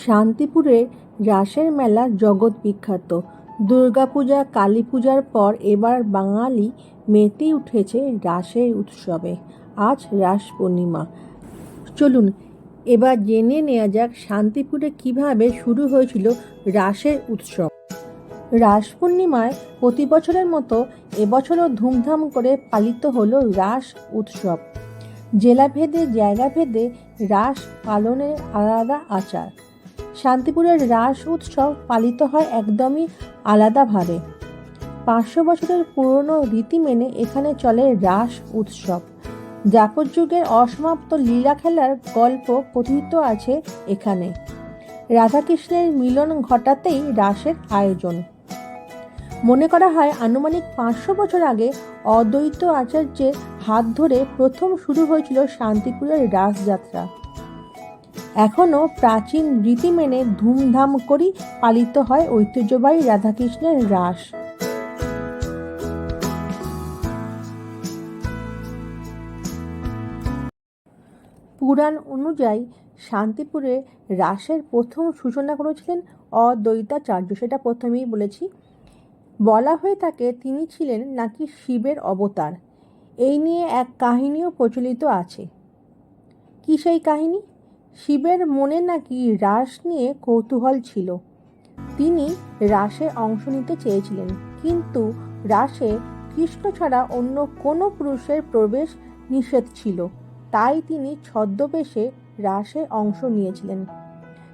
শান্তিপুরে রাসের মেলা জগৎ বিখ্যাত। দুর্গাপূজা কালী পূজার পর এবার বাঙালি মেতে উঠেছে রাসের উৎসবে। আজ রাস পূর্ণিমা। চলুন এবার জেনে নেওয়া যাক শান্তিপুরে কিভাবে শুরু হয়েছিল রাসের উৎসব। রাস পূর্ণিমায় প্রতি বছরের মতো এবছরও ধুমধাম করে পালিত হলো রাস উৎসব। জেলাভেদে জায়গাভেদে রাস পালনের আলাদা আচার। শান্তিপুরের রাস উৎসব পালিত হয় একদমই আলাদাভাবে। 500 বছরের পুরনো রীতি মেনে এখানে চলে রাস উৎসব। দ্বাপর যুগের অসমাপ্ত লীলা খেলার গল্প কথিত আছে এখানে। রাধাকৃষ্ণের মিলন ঘটাতেই রাসের আয়োজন। মনে করা হয় আনুমানিক 500 বছর আগে অদ্বৈত আচার্যের হাত ধরে প্রথম শুরু হয়েছিল শান্তিপুরের রাসযাত্রা। এখনও প্রাচীন রীতি মেনে ধুমধাম করেই পালিত হয় ঐতিহ্যবাহী রাধাকৃষ্ণের রাস। পুরাণ অনুযায়ী শান্তিপুরে রাসের প্রথম সূচনা করেছিলেন অদ্বৈতাচার্য, সেটা প্রথমেই বলেছি। বলা হয়ে থাকে তিনি ছিলেন নাকি শিবের অবতার। এই নিয়ে এক কাহিনীও প্রচলিত আছে। কি সেই কাহিনী? শিবের মনে নাকি রাস নিয়ে কৌতূহল ছিল। তিনি রাসে অংশ নিতে চেয়েছিলেন, কিন্তু রাসে কৃষ্ণ ছাড়া অন্য কোনো পুরুষের প্রবেশ নিষেধ ছিল। তাই তিনি ছদ্মবেশে রাসে অংশ নিয়েছিলেন,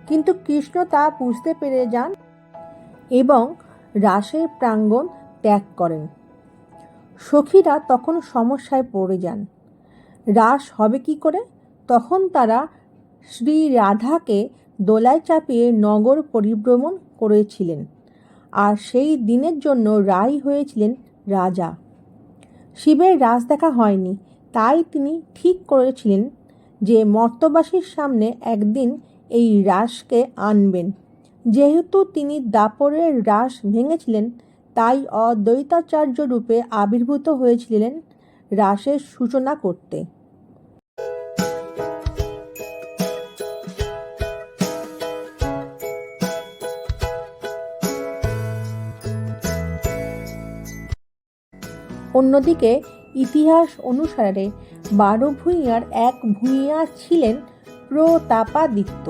কিন্তু কৃষ্ণ তা বুঝতে পেরে যান এবং রাসের প্রাঙ্গণ ত্যাগ করেন। সখীরা তখন সমস্যায় পড়ে যান। রাস হবে কি করে? তখন তারা শ্রী রাধাকে দোলায় চাপিয়ে নগর পরিভ্রমণ করেছিলেন, আর সেই দিনের জন্য রায় হয়েছিলেন রাজা। শিবের রাস দেখা হয়নি, তাই তিনি ঠিক করেছিলেন যে মর্তবাসীর সামনে একদিন এই রাসকে আনবেন। যেহেতু তিনি দ্বাপরের রাস ভেঙেছিলেন, তাই অদ্বৈতাচার্য রূপে আবির্ভূত হয়েছিলেন রাসের সূচনা করতে। অন্যদিকে ইতিহাস অনুসারে 12 ভূঁইয়ার এক ভূঁইয়া ছিলেন প্রতাপাদিত্য।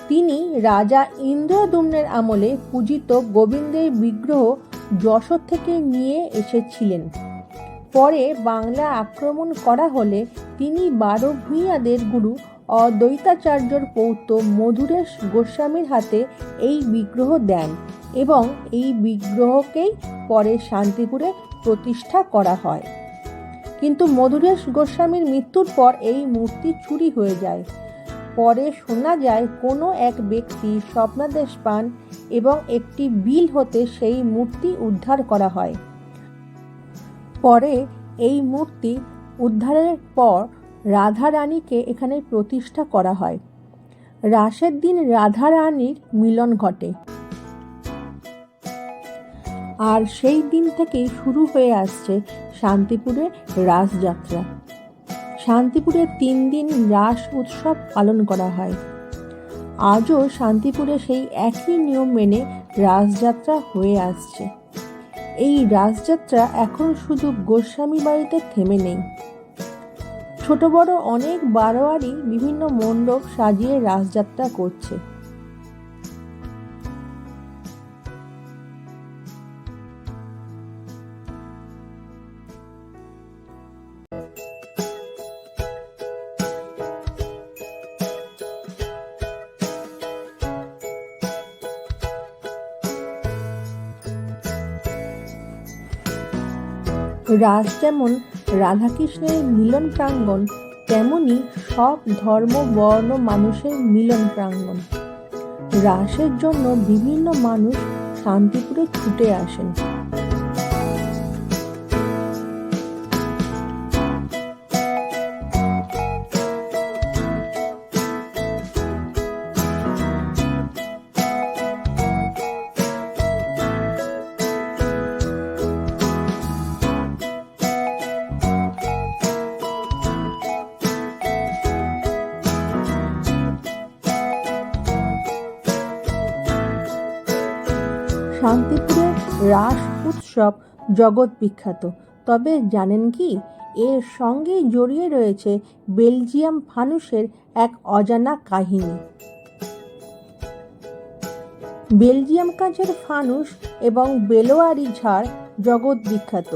তিনি রাজা ইন্দ্রদ্যুম্নের আমলে পূজিত গোবিন্দের বিগ্রহ যশোর থেকে নিয়ে এসেছিলেন। পরে বাংলা আক্রমণ করা হলে তিনি 12 ভূঁইয়াদের গুরু অদ্বৈতাচার্যর পৌত্র মধুরেশ গোস্বামীর হাতে এই বিগ্রহ দেন এবং এই বিগ্রহকেই পরে শান্তিপুরে প্রতিষ্ঠা করা হয়। কিন্তু মধুরেশ গোস্বামীর মৃত্যুর পর এই মূর্তি চুরি হয়ে যায়। পরে শোনা যায় কোনো এক ব্যক্তি স্বপ্নাদেশ পান এবং একটি বিল হতে সেই মূর্তি উদ্ধার করা হয়। পরে এই মূর্তি উদ্ধারের পর রাধা রানীকে এখানে প্রতিষ্ঠা করা হয়। রাসের দিন রাধা রানীর মিলন ঘটে, আর সেই দিন থেকেই শুরু হয়ে আসছে শান্তিপুরে রাসযাত্রা। শান্তিপুরে 3 দিন রাস উৎসব পালন করা হয়। আজও শান্তিপুরে সেই একই নিয়ম মেনে রাসযাত্রা হয়ে আসছে। এই রাসযাত্রা এখন শুধু গোস্বামী বাড়িতে থেমে নেই। ছোট বড় অনেক বারোয়ারি বিভিন্ন মণ্ডপ সাজিয়ে রাসযাত্রা করছে। রাস যেমন রাধাকৃষ্ণের মিলন প্রাঙ্গণ, তেমনি সব ধর্ম বর্ণ মানুষের মিলন প্রাঙ্গণ। রাসের জন্য বিভিন্ন মানুষ শান্তিপুরে ছুটে আসেন। রাস উৎসব জগৎ বিখ্যাত। তবে জানেন কি, এর সঙ্গে জড়িয়ে রয়েছে বেলজিয়াম ফানুসের এক অজানা কাহিনী। বেলজিয়াম কাঁচের ফানুস এবং বেলোয়ারি ঝাড় জগৎ বিখ্যাত,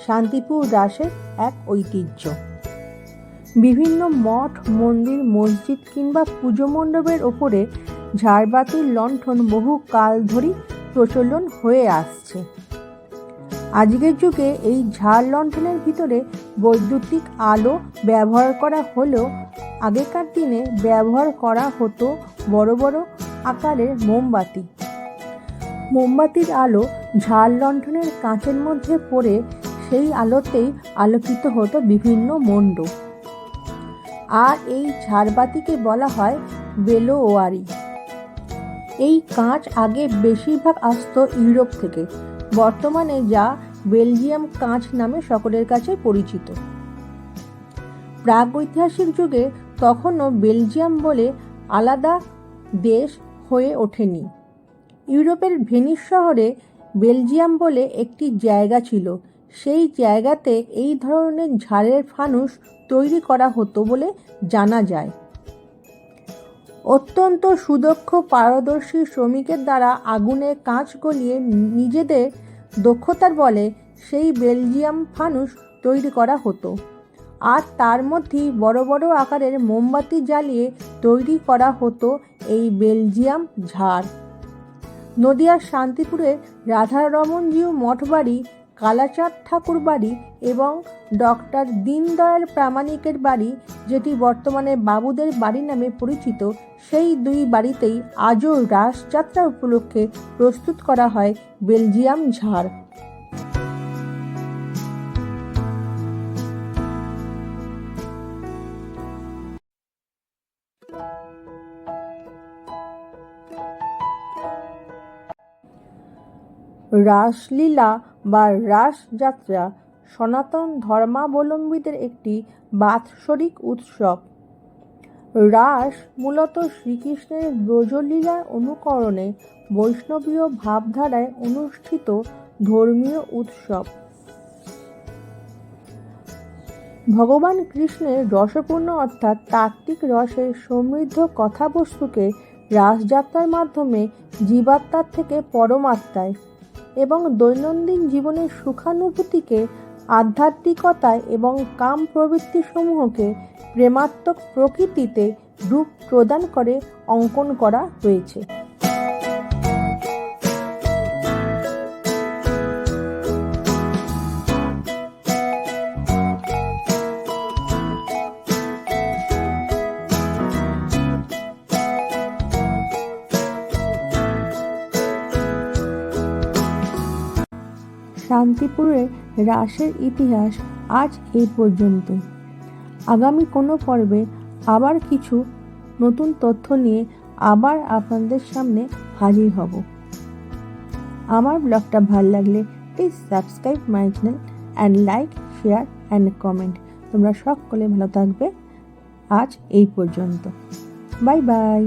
শান্তিপুর রাসের এক ঐতিহ্য। বিভিন্ন মঠ, মন্দির, মসজিদ কিংবা পুজো মণ্ডপের ওপরে ঝাড়বাতির লণ্ঠন বহু কাল ধরেই প্রচলন হয়ে আসছে। আজকের যুগে এই ঝাড় লণ্ঠনের ভিতরে বৈদ্যুতিক আলো ব্যবহার করা হলেও আগেকার দিনে ব্যবহার করা হতো বড় বড় আকারের মোমবাতি। মোমবাতির আলো ঝাড় লণ্ঠনের কাঁচের মধ্যে পড়ে সেই আলোতেই আলোকিত হতো বিভিন্ন মণ্ডপ। আর এই ঝাড়বাতিকে বলা হয় বেলোয়ারি। এই কাঁচ আগে বেশিরভাগ আসতো ইউরোপ থেকে, বর্তমানে যা বেলজিয়াম কাঁচ নামে সকলের কাছে পরিচিত। প্রাগৈতিহাসিক যুগে তখনও বেলজিয়াম বলে আলাদা দেশ হয়ে ওঠেনি। ইউরোপের ভেনিস শহরে বেলজিয়াম বলে একটি জায়গা ছিল। সেই জায়গাতে এই ধরনের ঝাড়ের ফানুস তৈরি করা হতো বলে জানা যায়। অত্যন্ত সুদক্ষ পারদর্শী শ্রমিকের দ্বারা আগুনে কাঁচ গলিয়ে নিজেদের দক্ষতার বলে সেই বেলজিয়াম ফানুস তৈরি করা হতো। আর তার মধ্যেই বড় বড় আকারের মোমবাতি জ্বালিয়ে তৈরি করা হতো এই বেলজিয়াম ঝাড়। নদিয়ার শান্তিপুরের রাধারমণজিউ মঠবাড়ি, কালাচাঁদ ঠাকুর বাড়ি এবং ডক্টর দীনদয়াল প্রামাণিকের বাড়ি, যেটি বর্তমানে বাবুদের বাড়ি নামে পরিচিত, সেই দুই বাড়িতেই আজও রাসযাত্রা উপলক্ষে প্রস্তুত করা হয় বেলজিয়াম ঝাড়। রাসলীলা বা রাসযাত্রা সনাতন ধর্মাবলম্বীদের একটি বাৎসরিক উৎসব। রাস মূলত শ্রীকৃষ্ণের ব্রজলীলার অনুকরণে বৈষ্ণবীয় ভাবধারায় অনুষ্ঠিত ধর্মীয় উৎসব। ভগবান কৃষ্ণের রসপূর্ণ অর্থাৎ তাত্ত্বিক রসের সমৃদ্ধ কথাবস্তুকে রাসযাত্রার মাধ্যমে জীবাত্মার থেকে পরমাত্মায় এবং দৈনন্দিন জীবনের সুখানুভূতিকে আধ্যাত্মিকতায় এবং কাম প্রবৃত্তিসমূহকে প্রেমাত্মক প্রকৃতিতে রূপ প্রদান করে অঙ্কন করা হয়েছে। শান্তিপুরের রাসের ইতিহাস আজ এই পর্যন্ত। আগামী কোনো পর্বে আবার কিছু নতুন তথ্য নিয়ে আবার আপনাদের সামনে হাজির হব। আমার ব্লগটা ভালো লাগলে please subscribe my channel and like, share and comment. তোমরা সকলে ভালো থাকবে। আজ এই পর্যন্ত। Bye bye.